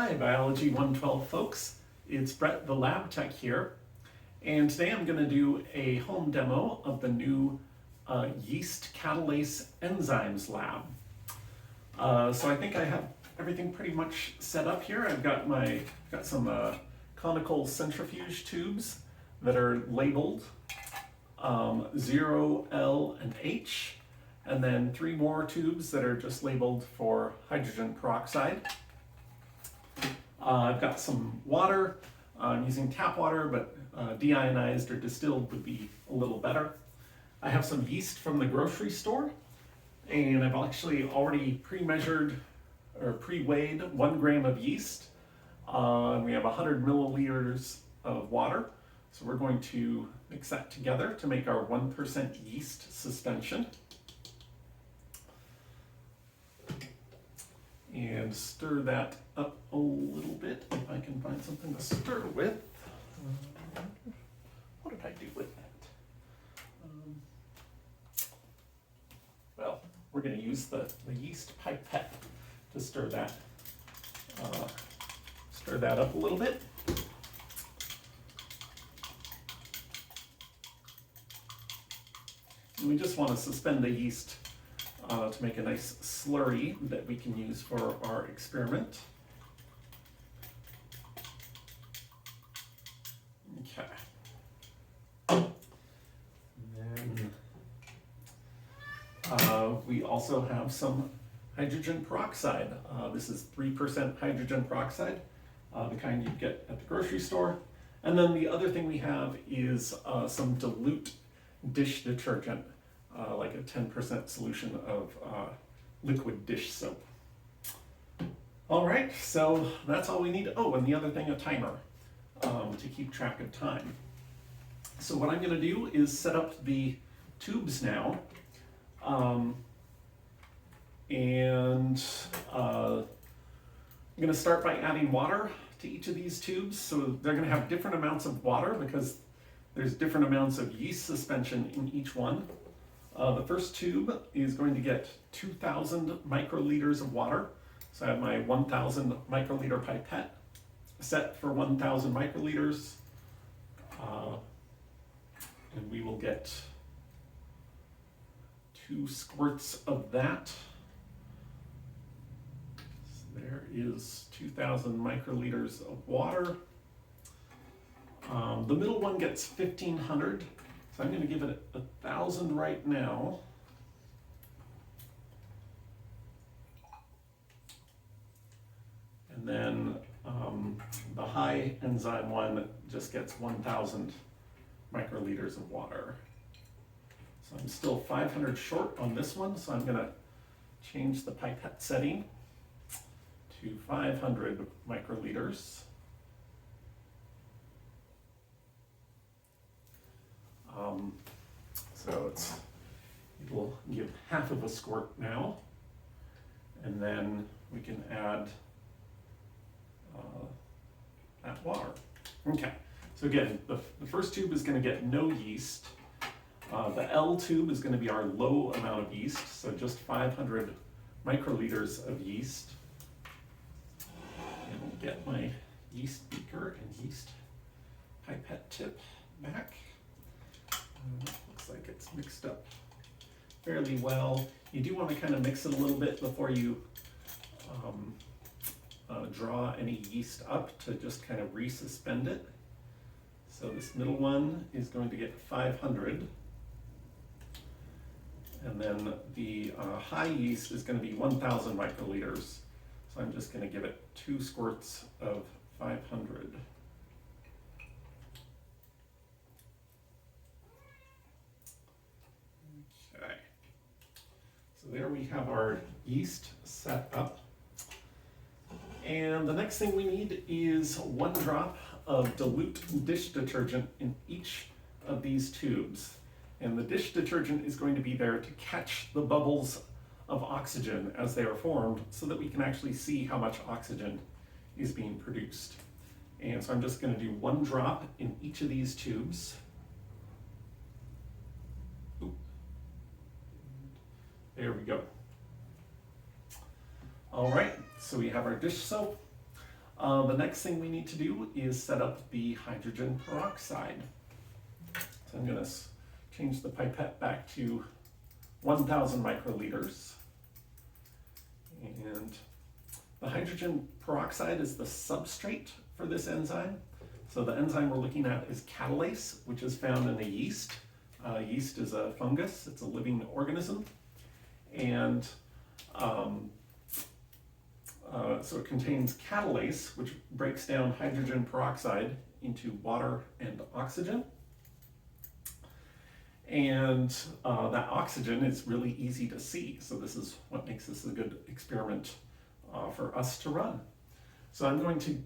Hi, Biology 112 folks. It's Brett, the lab tech here, and today I'm going to do a home demo of the new yeast catalase enzymes lab. So I think I have everything pretty much set up here. I've got some conical centrifuge tubes that are labeled 0, L, and H, and then 3 more tubes that are just labeled for hydrogen peroxide. I've got some water. I'm using tap water, but deionized or distilled would be a little better. I have some yeast from the grocery store, and I've actually already pre-measured or pre-weighed 1 gram of yeast. We have 100 milliliters of water, so we're going to mix that together to make our 1% yeast suspension. And stir that up a little bit, if I can find something to stir with. What did I do with that? Well, we're going to use the yeast pipette to stir that up a little bit. And we just want to suspend the yeast to make a nice slurry that we can use for our experiment. Okay. And then we also have some hydrogen peroxide. This is 3% hydrogen peroxide, the kind you get at the grocery store. And then the other thing we have is some dilute dish detergent. Like a 10% solution of liquid dish soap. All right, so that's all we need. Oh, and the other thing, a timer to keep track of time. So what I'm going to do is set up the tubes now. I'm going to start by adding water to each of these tubes. So they're going to have different amounts of water because there's different amounts of yeast suspension in each one. The first tube is going to get 2,000 microliters of water. So I have my 1,000 microliter pipette set for 1,000 microliters. And we will get 2 squirts of that. So there is 2,000 microliters of water. The middle one gets 1,500. So I'm going to give it 1,000 right now. And then the high enzyme one just gets 1,000 microliters of water. So I'm still 500 short on this one, so I'm going to change the pipette setting to 500 microliters. So it'll give half of a squirt now, and then we can add that water. Okay, so again, the first tube is going to get no yeast. The L tube is going to be our low amount of yeast, so just 500 microliters of yeast. And I'll get my yeast beaker and yeast pipette tip back. Looks like it's mixed up fairly well. You do want to kind of mix it a little bit before you draw any yeast up to just kind of resuspend it. So this middle one is going to get 500. And then the high yeast is going to be 1,000 microliters. So I'm just going to give it 2 squirts of 500. So there we have our yeast set up. And the next thing we need is 1 drop of dilute dish detergent in each of these tubes. And the dish detergent is going to be there to catch the bubbles of oxygen as they are formed so that we can actually see how much oxygen is being produced. And so I'm just going to do 1 drop in each of these tubes. There we go. All right, so we have our dish soap. The next thing we need to do is set up the hydrogen peroxide. So I'm going to change the pipette back to 1,000 microliters. And the hydrogen peroxide is the substrate for this enzyme. So the enzyme we're looking at is Catalase, which is found in a yeast. Yeast is a fungus, it's a living organism. And so it contains catalase, which breaks down hydrogen peroxide into water and oxygen. And that oxygen is really easy to see. So this is what makes this a good experiment for us to run. So I'm going to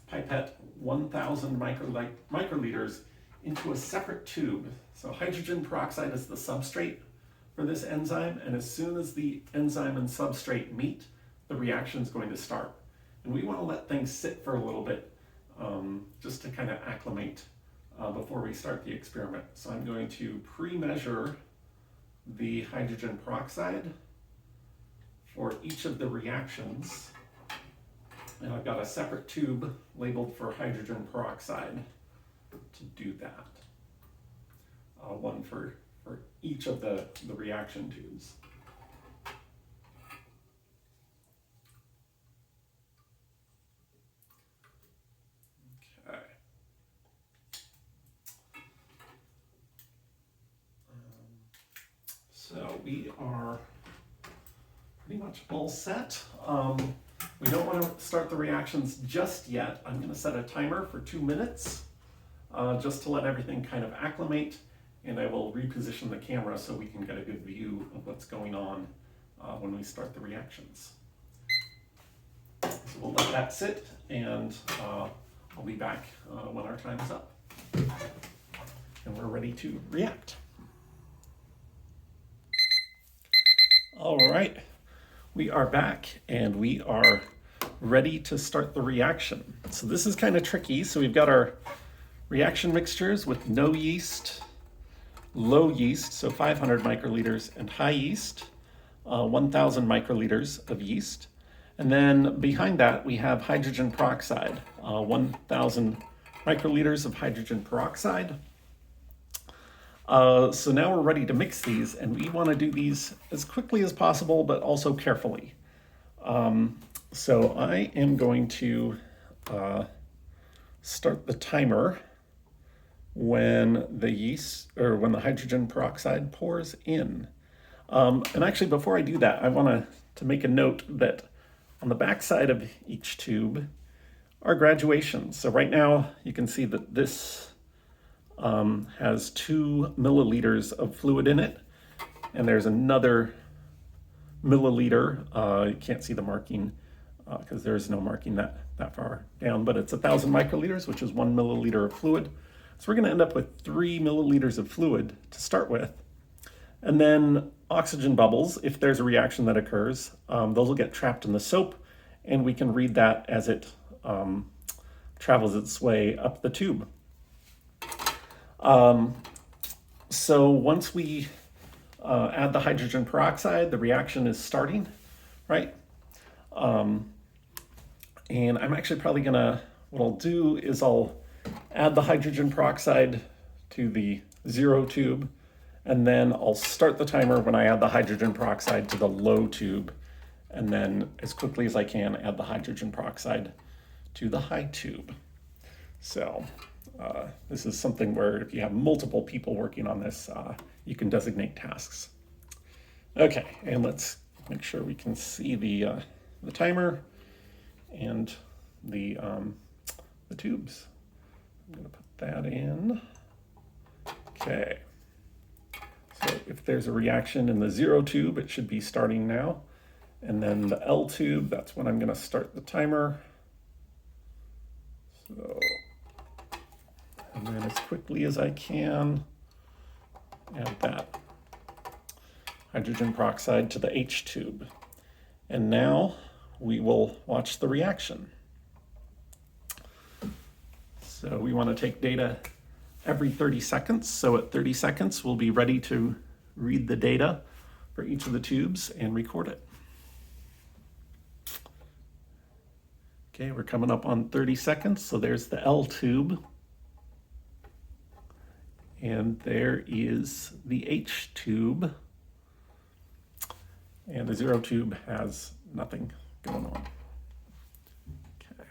pipette 1,000 microliters into a separate tube. So hydrogen peroxide is the substrate for this enzyme, and as soon as the enzyme and substrate meet, the reaction is going to start. And we want to let things sit for a little bit just to kind of acclimate before we start the experiment. So I'm going to pre-measure the hydrogen peroxide for each of the reactions. And I've got a separate tube labeled for hydrogen peroxide to do that. One for each of the reaction tubes. Okay. So we are pretty much all set. We don't want to start the reactions just yet. I'm going to set a timer for 2 minutes just to let everything kind of acclimate, and I will reposition the camera so we can get a good view of what's going on when we start the reactions. So we'll let that sit, and I'll be back when our time is up. And we're ready to react. All right. We are back and we are ready to start the reaction. So this is kind of tricky. So we've got our reaction mixtures with no yeast, low yeast, so 500 microliters, and high yeast, 1,000 microliters of yeast. And then behind that, we have hydrogen peroxide, 1,000 microliters of hydrogen peroxide. So now we're ready to mix these, and we want to do these as quickly as possible, but also carefully. So I am going to start the timer when the yeast, or when the hydrogen peroxide pours in. And actually, before I do that, I want to make a note that on the back side of each tube are graduations. So right now, you can see that this has 2 milliliters of fluid in it, and there's another milliliter. You can't see the marking because there's no marking that far down, but it's 1,000 microliters, which is 1 milliliter of fluid. So we're going to end up with 3 milliliters of fluid to start with. And then oxygen bubbles, if there's a reaction that occurs, those will get trapped in the soap, and we can read that as it travels its way up the tube. So once we add the hydrogen peroxide, the reaction is starting, right? And I'm actually probably gonna, what I'll do is I'll add the hydrogen peroxide to the 0 tube, and then I'll start the timer when I add the hydrogen peroxide to the low tube, and then as quickly as I can add the hydrogen peroxide to the high tube. So this is something where if you have multiple people working on this, you can designate tasks. Okay, and let's make sure we can see the timer and the tubes. I'm gonna put that in. Okay, so if there's a reaction in the 0 tube, it should be starting now. And then the L tube, that's when I'm gonna start the timer. So, and then as quickly as I can, add that hydrogen peroxide to the H tube. And now we will watch the reaction. So we want to take data every 30 seconds. So at 30 seconds, we'll be ready to read the data for each of the tubes and record it. Okay, we're coming up on 30 seconds. So there's the L tube. And there is the H tube. And the 0 tube has nothing going on. Okay.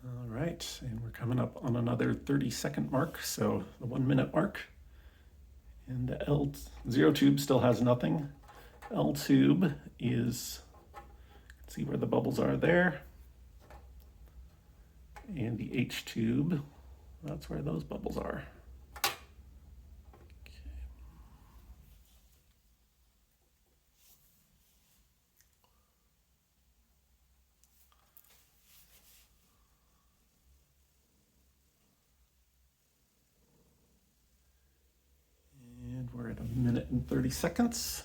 All right, and we're coming up on another 30-second mark, so the 1 minute mark. And the L0 tube still has nothing. L tube is, let's see where the bubbles are there. And the H tube, that's where those bubbles are. Okay. And we're at 1 minute and 30 seconds,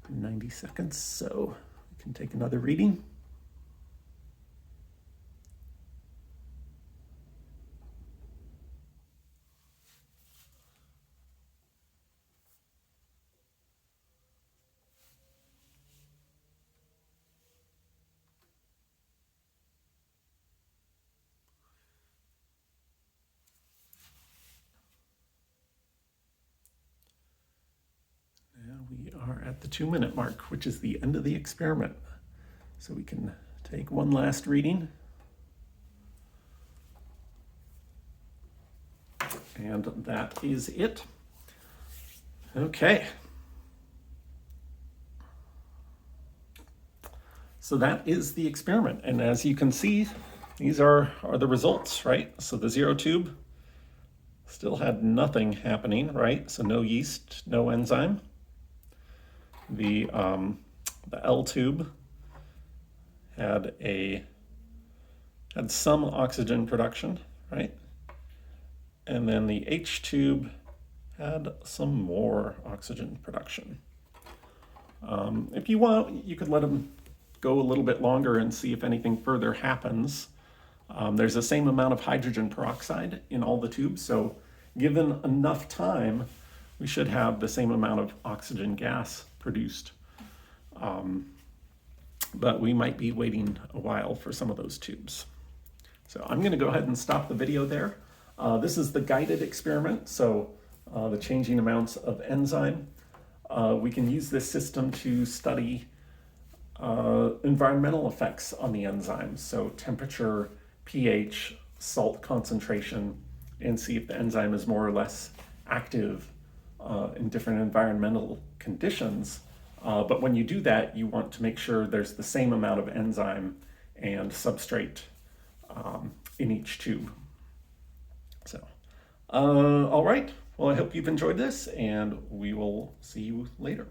90 seconds, so we can take another reading. We are at the 2 minute mark, which is the end of the experiment. So we can take one last reading. And that is it. Okay. So that is the experiment. And as you can see, these are the results, right? So the 0 tube still had nothing happening, right? So no yeast, no enzyme. The L tube had some oxygen production, right? And then the H tube had some more oxygen production. If you want, you could let them go a little bit longer and see if anything further happens. There's the same amount of hydrogen peroxide in all the tubes, so given enough time, we should have the same amount of oxygen gas produced. But we might be waiting a while for some of those tubes. So I'm going to go ahead and stop the video there. This is the guided experiment, so the changing amounts of enzyme. We can use this system to study environmental effects on the enzymes, so temperature, pH, salt concentration, and see if the enzyme is more or less active in different environmental conditions. But when you do that, you want to make sure there's the same amount of enzyme and substrate in each tube. So, all right. Well, I hope you've enjoyed this, and we will see you later.